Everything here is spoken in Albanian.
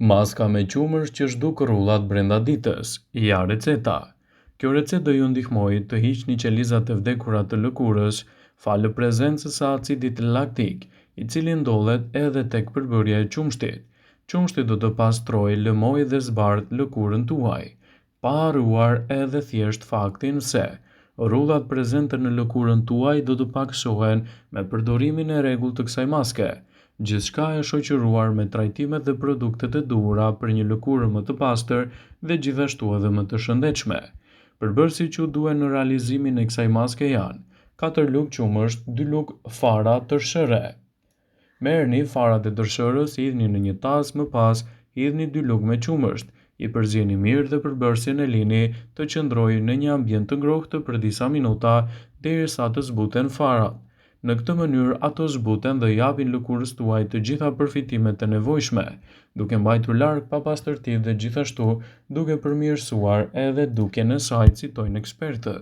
Maska me qumësht që zhduk rrullat brenda ditës, ja receta. Kjo recetë do ju ndihmojë të hiqni qelizat e vdekura të lëkurës, falë prezencës së acidit laktik, i cili ndodhet edhe tek përbërja e qumshtit. Qumshti do të pastrojë, lëmojë dhe zbardhë lëkurën tuaj, pa harruar edhe thjesht faktin se rrullat prezente në lëkurën tuaj do të paksohen me përdorimin e rregullt të kësaj maske. Gjithçka e shoqëruar me trajtimet dhe produktet e duhura për një lëkurë më të pastër dhe gjithashtu edhe më të shëndetshme. Përbërësit që duhen në realizimin e kësaj maske janë 4 lugë qumësht, 2 lugë fara tërshëre. Merrni farat e tërshërës, hidhni në një tas, më pas hidhni 2 lugë me qumësht, i përzieni mirë dhe përbërësin e lini të qëndrojë në një ambient të ngrohtë për disa minuta derisa të zbuten farat. Në këtë mënyrë ato zbuten dhe japin lëkurës tuaj të gjitha përfitimet e nevojshme, duke mbajtur larg papastërtitë dhe gjithashtu duke përmirësuar edhe dukjen e saj, citojnë ekspertët.